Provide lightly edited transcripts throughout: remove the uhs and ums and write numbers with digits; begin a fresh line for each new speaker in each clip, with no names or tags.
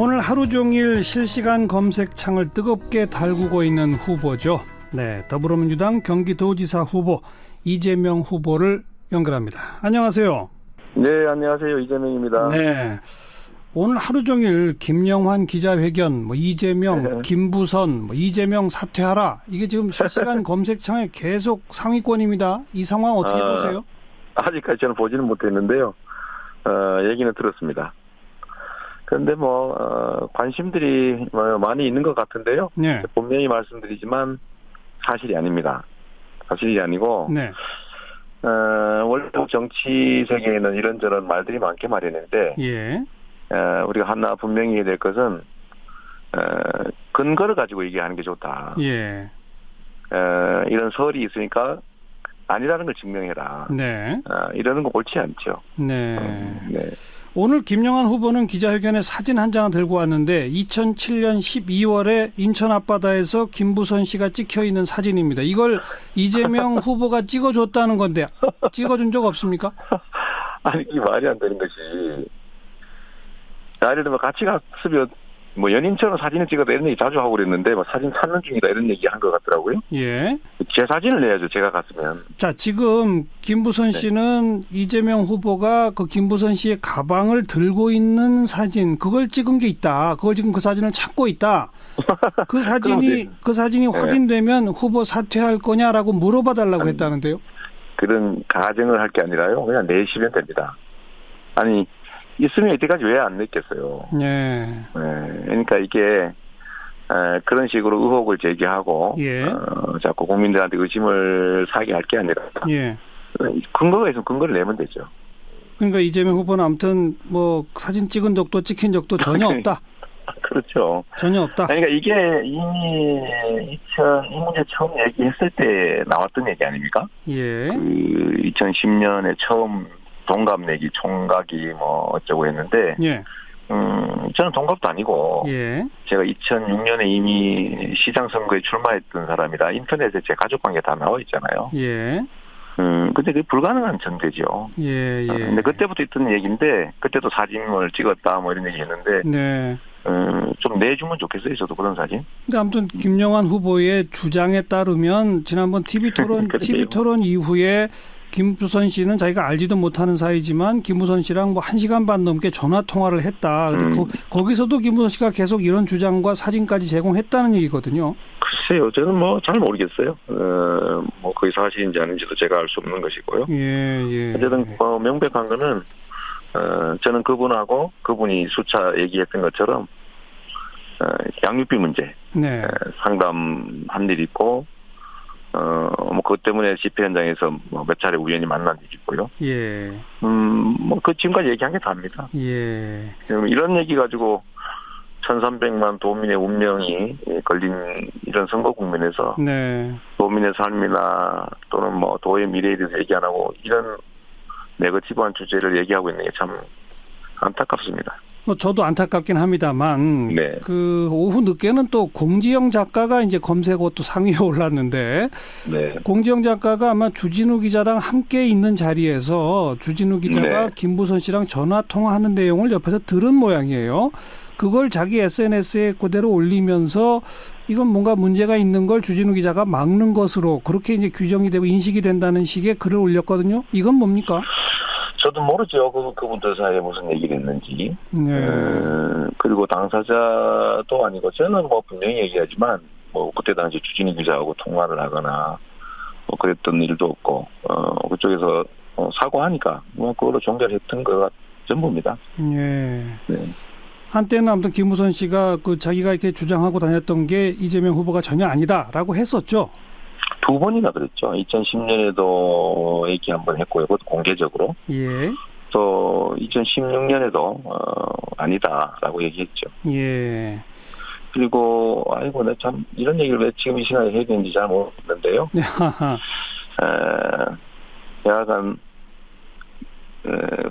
오늘 하루 종일 실시간 검색창을 뜨겁게 달구고 있는 후보죠. 네, 더불어민주당 경기도지사 후보 이재명 후보를 연결합니다. 안녕하세요.
네, 안녕하세요. 이재명입니다.
네, 오늘 하루 종일 김영환 기자회견, 이재명,
네.
김부선, 이재명 사퇴하라. 이게 지금 실시간 검색창에 계속 상위권입니다. 이 상황 어떻게 보세요?
아직까지 저는 보지는 못했는데요. 얘기는 들었습니다. 그런데 관심들이 많이 있는 것 같은데요.
네.
분명히 말씀드리지만 사실이 아닙니다. 사실이 아니고,
네.
원래 정치 세계에는 이런저런 말들이 많게 마련인데,
예.
우리가 하나 분명히 해야 될 것은, 근거를 가지고 얘기하는 게 좋다.
예.
이런 설이 있으니까 아니라는 걸 증명해라.
네.
이러는 거 옳지 않죠.
네.
네.
오늘 김영환 후보는 기자회견에 사진 한 장을 들고 왔는데 2007년 12월에 인천 앞바다에서 김부선 씨가 찍혀 있는 사진입니다. 이걸 이재명 후보가 찍어줬다는 건데 찍어준 적 없습니까?
아니, 이게 말이 안 되는 것이, 예를 들면 같이 갔으면 연인처럼 사진을 찍어도 이런 얘기 자주 하고 그랬는데 사진 찾는 중이다 이런 얘기 한 것 같더라고요.
예.
제 사진을 내야죠. 제가 갔으면.
자, 지금 김부선 씨는 이재명 후보가 그 김부선 씨의 가방을 들고 있는 사진, 그걸 찍은 게 있다. 그걸 지금 그 사진을 찾고 있다. 그 사진이 확인되면 후보 사퇴할 거냐라고 물어봐 달라고 했다는데요.
그런 가정을 할 게 아니라요. 그냥 내시면 됩니다. 아니, 있으면 이때까지 왜 안 냈겠어요.
예.
그러니까 이게 그런 식으로 의혹을 제기하고
예.
자꾸 국민들한테 의심을 사게 할 게 아니라
예.
근거가 있으면 근거를 내면 되죠.
그러니까 이재명 후보는 아무튼 사진 찍은 적도 찍힌 적도 전혀 없다.
그렇죠.
전혀 없다.
그러니까 이게 이미 이 문제 처음 얘기했을 때 나왔던 얘기 아닙니까?
예.
2010년에 처음 동갑 내기 총각이 어쩌고 했는데,
예.
저는 동갑도 아니고,
예.
제가 2006년에 이미 시장 선거에 출마했던 사람이라 인터넷에 제 가족 관계 다 나와 있잖아요.
예.
근데 그게 불가능한 전제죠.
예.
근데 그때부터 있던 얘기인데, 그때도 사진을 찍었다 이런 얘기 했는데,
네.
좀 내주면 좋겠어요, 저도 그런 사진.
근데 아무튼 김영환 후보의 주장에 따르면 지난번 TV 토론 이후에 김부선 씨는 자기가 알지도 못하는 사이지만 김부선 씨랑 1시간 반 넘게 전화 통화를 했다. 근데 거기서도 김부선 씨가 계속 이런 주장과 사진까지 제공했다는 얘기거든요.
글쎄요, 저는 잘 모르겠어요. 그게 사실인지 아닌지도 제가 알 수 없는 것이고요.
예.
어쨌든 명백한 거는 저는 그분하고 그분이 수차 얘기했던 것처럼 양육비 문제,
네.
상담한 일이 있고. 그것 때문에 집회 현장에서 몇 차례 우연히 만난 일이 있고요.
예.
그 지금까지 얘기한 게 답니다.
예.
이런 얘기 가지고 1300만 도민의 운명이 걸린 이런 선거 국면에서
네.
도민의 삶이나 또는 도의 미래에 대해서 얘기 안 하고 이런 네거티브한 주제를 얘기하고 있는 게 참 안타깝습니다.
저도 안타깝긴 합니다만,
네.
오후 늦게는 또 공지영 작가가 이제 검색어 또 상위에 올랐는데,
네.
공지영 작가가 아마 주진우 기자랑 함께 있는 자리에서 주진우 기자가
네.
김부선 씨랑 전화 통화하는 내용을 옆에서 들은 모양이에요. 그걸 자기 SNS에 그대로 올리면서 이건 뭔가 문제가 있는 걸 주진우 기자가 막는 것으로 그렇게 이제 규정이 되고 인식이 된다는 식의 글을 올렸거든요. 이건 뭡니까?
저도 모르죠. 그분들 사이에 무슨 얘기를 했는지.
네.
그리고 당사자도 아니고, 저는 분명히 얘기하지만, 그때 당시 주진우 기자하고 통화를 하거나, 그랬던 일도 없고, 그쪽에서 사과하니까, 그걸로 종결했던 거가 전부입니다.
예.
네.
한때는 아무튼 김부선 씨가 자기가 이렇게 주장하고 다녔던 게 이재명 후보가 전혀 아니다라고 했었죠.
2번이나 그랬죠. 2010년에도 얘기 한번 했고요. 그것도 공개적으로.
예.
또 2016년에도 아니다라고 얘기했죠.
예.
그리고 내가 참 이런 얘기를 왜 지금 이 시간에 해야 되는지 잘 모르겠는데요. 여하간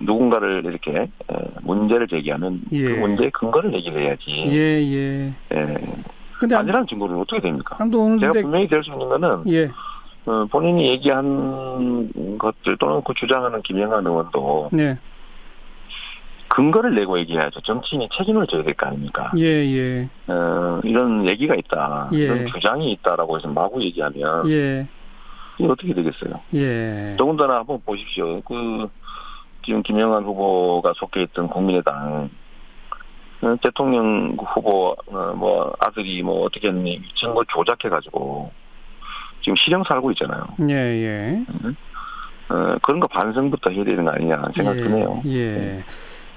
누군가를 이렇게 문제를 제기하면 그 문제의 근거를 얘기를 해야지.
예. 근데
아니라는 증거는 어떻게 됩니까? 제가 분명히 될 수 있는 거는 본인이 얘기한 것들 또는 그 주장하는 김영환 의원도
네.
근거를 내고 얘기해야죠. 정치인이 책임을 져야 될 거 아닙니까?
예, 예.
이런 얘기가 있다.
예.
이런 주장이 있다라고 해서 마구 얘기하면
예.
이게 어떻게 되겠어요?
예.
더군다나 한번 보십시오. 지금 김영환 후보가 속해 있던 국민의당 대통령 후보 뭐 아들이 뭐 어떻게 했니 증거 조작해가지고 지금 실형 살고 있잖아요.
예, 예.
그런 거 반성부터 해야 되는 거 아니냐 생각 드네요.
예.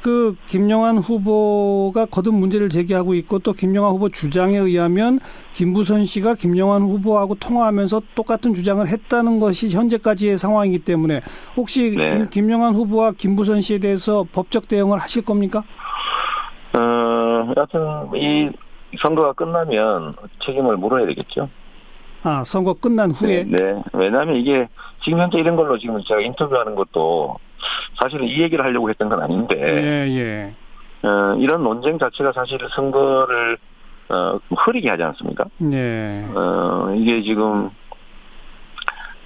그 김영환 후보가 거듭 문제를 제기하고 있고 또 김영환 후보 주장에 의하면 김부선 씨가 김영환 후보하고 통화하면서 똑같은 주장을 했다는 것이 현재까지의 상황이기 때문에 혹시
네.
김영환 후보와 김부선 씨에 대해서 법적 대응을 하실 겁니까?
여하튼 이 선거가 끝나면 책임을 물어야 되겠죠.
아, 선거 끝난 후에?
네. 왜냐하면 이게 지금 현재 이런 걸로 지금 제가 인터뷰하는 것도 사실은 이 얘기를 하려고 했던 건 아닌데
예.
이런 논쟁 자체가 사실 선거를 흐리게 하지 않습니까?
네.
이게 지금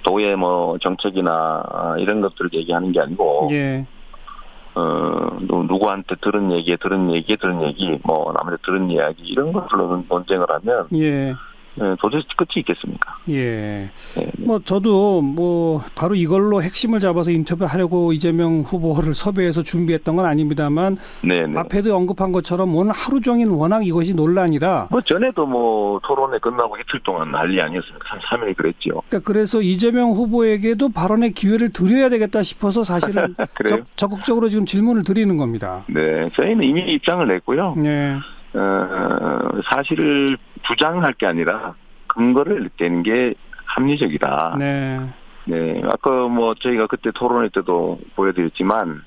도의 뭐 정책이나 이런 것들을 얘기하는 게 아니고
예.
누구한테 들은 얘기, 뭐 남한테 들은 이야기 이런 것들로 논쟁을 하면
예.
도대체 끝이 있겠습니까?
예.
네.
뭐 저도 뭐 바로 이걸로 핵심을 잡아서 인터뷰하려고 이재명 후보를 섭외해서 준비했던 건 아닙니다만
네네.
앞에도 언급한 것처럼 오늘 하루 종일 워낙 이것이 논란이라
뭐 전에도 뭐 토론회 끝나고 이틀 동안 난리 아니었습니까? 한 3일 그랬죠.
그러니까 그래서 이재명 후보에게도 발언의 기회를 드려야 되겠다 싶어서 사실은
그래요?
적극적으로 지금 질문을 드리는 겁니다.
네, 저희는 이미 입장을 냈고요.
네.
사실을 부장할 게 아니라 근거를 내는 게 합리적이다.
네.
네, 아까 뭐 저희가 그때 토론회 때도 보여드렸지만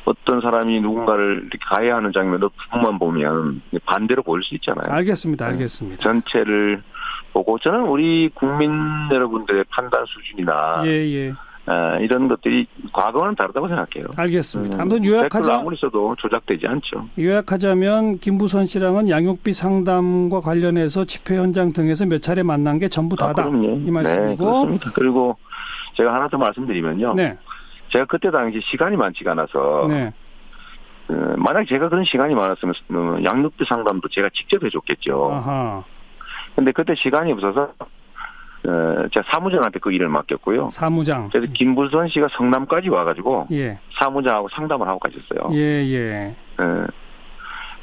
어떤 사람이 누군가를 이렇게 가해하는 장면을 부분만 보면 반대로 보일 수 있잖아요.
알겠습니다.
전체를 보고 저는 우리 국민 여러분들의 판단 수준이나
예.
이런 것들이 과거와는 다르다고 생각해요.
알겠습니다. 아무튼
댓글 아무리 써도 조작되지 않죠.
요약하자면 김부선 씨랑은 양육비 상담과 관련해서 집회 현장 등에서 몇 차례 만난 게 전부 다다.
그럼요.
이 말씀이고.
네, 그렇습니다. 그리고 제가 하나 더 말씀드리면요.
네.
제가 그때 당시 시간이 많지가 않아서
네.
만약 제가 그런 시간이 많았으면 양육비 상담도 제가 직접 해줬겠죠.
아하.
근데 그때 시간이 없어서 제가 사무장한테 그 일을 맡겼고요.
사무장.
그래서 김부선 씨가 성남까지 와가지고
예.
사무장하고 상담을 하고 가셨어요.
예.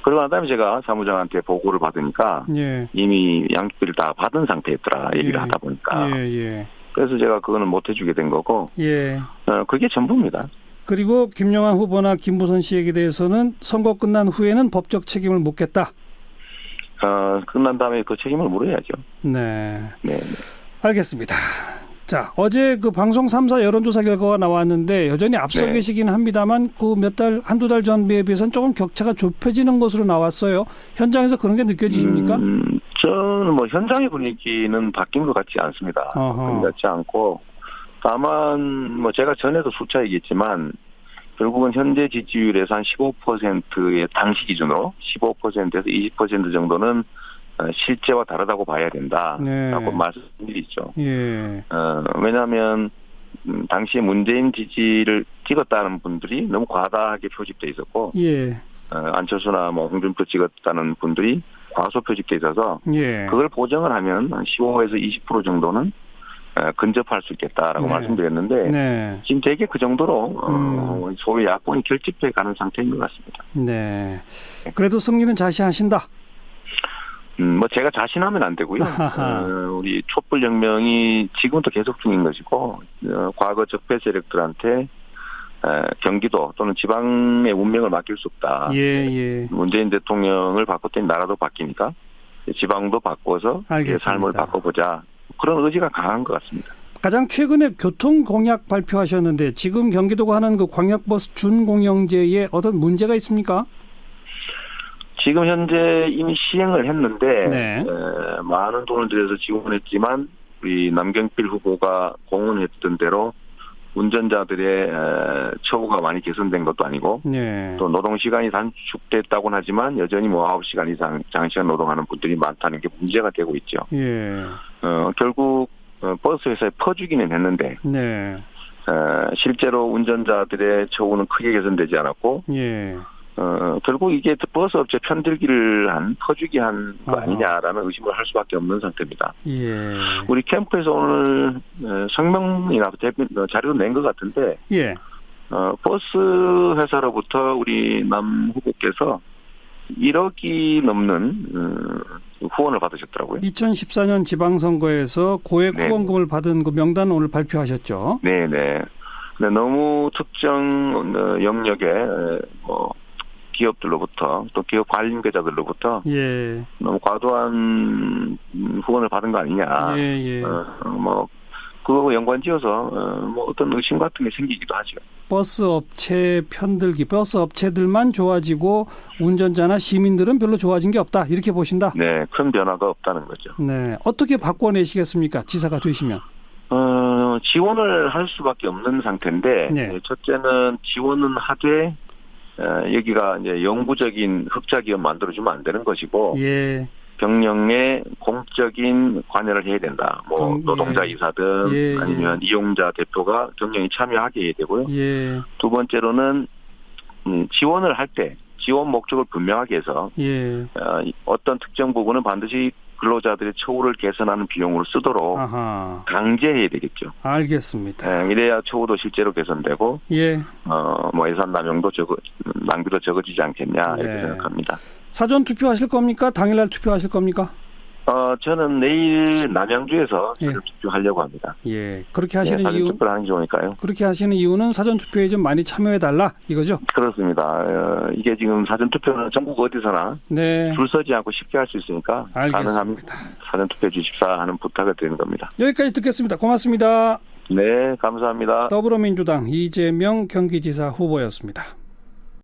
그러고 난 다음에 제가 사무장한테 보고를 받으니까
예.
이미 양육비를 다 받은 상태였더라 얘기를 하다 보니까.
예.
그래서 제가 그거는 못 해주게 된 거고.
예.
그게 전부입니다.
그리고 김영환 후보나 김부선 씨에게 대해서는 선거 끝난 후에는 법적 책임을 묻겠다.
끝난 다음에 그 책임을 물어야죠.
네.
네.
알겠습니다. 자, 어제 그 방송 3사 여론조사 결과가 나왔는데 여전히 앞서
네. 계시긴
합니다만 그 한두 달 전에 비해서는 조금 격차가 좁혀지는 것으로 나왔어요. 현장에서 그런 게 느껴지십니까?
저는 뭐 현장의 분위기는 바뀐 것 같지 않습니다. 바뀐 것 같지 않고 다만 뭐 제가 전에도 수차 얘기했지만 결국은 현재 지지율에서 한 15%의 당시 기준으로 15%에서 20% 정도는 실제와 다르다고 봐야 된다라고
네.
말씀드리죠.
예.
왜냐하면 당시에 문재인 지지를 찍었다는 분들이 너무 과다하게 표집돼 있었고,
예.
안철수나 뭐 홍준표 찍었다는 분들이 과소 표집돼 있어서
예.
그걸 보정을 하면 한 15에서 20% 정도는 근접할 수 있겠다라고
네.
말씀드렸는데
네.
지금 되게 그 정도로 소위 야권이 결집해 가는 상태인 것 같습니다.
네. 그래도 승리는 자시하신다.
뭐 제가 자신하면 안 되고요. 우리 촛불혁명이 지금도 계속 중인 것이고 과거 적폐 세력들한테 경기도 또는 지방의 운명을 맡길 수 없다.
예.
문재인 대통령을 바꿨더니 나라도 바뀌니까 지방도 바꿔서 삶을 바꿔보자. 그런 의지가 강한 것 같습니다.
가장 최근에 교통 공약 발표하셨는데 지금 경기도가 하는 그 광역버스 준공영제에 어떤 문제가 있습니까?
지금 현재 이미 시행을 했는데
네.
많은 돈을 들여서 지원했지만 우리 남경필 후보가 공언했던 대로 운전자들의 처우가 많이 개선된 것도 아니고
네.
또 노동시간이 단축됐다고는 하지만 여전히 뭐 9시간 이상 장시간 노동하는 분들이 많다는 게 문제가 되고 있죠.
예.
결국 버스 회사에 퍼주기는 했는데
네.
실제로 운전자들의 처우는 크게 개선되지 않았고,
예.
결국 이게 버스 업체 편들기를 퍼주기 한 거
아하.
아니냐라는 의심을 할 수밖에 없는 상태입니다.
예.
우리 캠프에서 오늘 성명이나 자료를 낸 것 같은데,
예.
버스 회사로부터 우리 남 후보께서 1억이 넘는 후원을 받으셨더라고요.
2014년 지방선거에서 고액
네.
후원금을 받은 그 명단 오늘 발표하셨죠.
네네. 근데 너무 특정 영역의 기업들로부터 또 기업 관계자들로부터
예.
너무 과도한 후원을 받은 거 아니냐.
예, 예.
그거 연관지어서 어떤 의심 같은 게 생기기도 하죠.
버스 업체 편들기, 버스 업체들만 좋아지고 운전자나 시민들은 별로 좋아진 게 없다. 이렇게 보신다.
네, 큰 변화가 없다는 거죠.
네. 어떻게 바꿔내시겠습니까? 지사가 되시면.
지원을 할 수밖에 없는 상태인데,
네.
첫째는 지원은 하되, 여기가 이제 영구적인 흑자 기업 만들어주면 안 되는 것이고,
예.
경영에 공적인 관여를 해야 된다. 노동자 이사든
예,
아니면 이용자 대표가 경영에 참여하게 해야 되고요.
예.
두 번째로는 지원을 할 때 지원 목적을 분명하게 해서
예.
어떤 특정 부분은 반드시 근로자들의 처우를 개선하는 비용으로 쓰도록
아하.
강제해야 되겠죠.
알겠습니다.
이래야 처우도 실제로 개선되고
예.
예산 남용도 낭비도 적어지지 않겠냐 이렇게
네.
생각합니다. 사전
투표하실 겁니까? 당일날 투표하실 겁니까?
저는 내일 남양주에서
예.
사전 투표하려고 합니다.
예. 그렇게 하시는
사전
이유,
투표를 하는 게 좋으니까요.
그렇게 하시는 이유는 사전 투표에 좀 많이 참여해달라 이거죠?
그렇습니다. 이게 지금 사전 투표는 전국 어디서나
네.
줄 서지 않고 쉽게 할 수 있으니까 가능하면
알겠습니다.
사전 투표해 주십사 하는 부탁을 드리는 겁니다.
여기까지 듣겠습니다. 고맙습니다.
네, 감사합니다.
더불어민주당 이재명 경기지사 후보였습니다.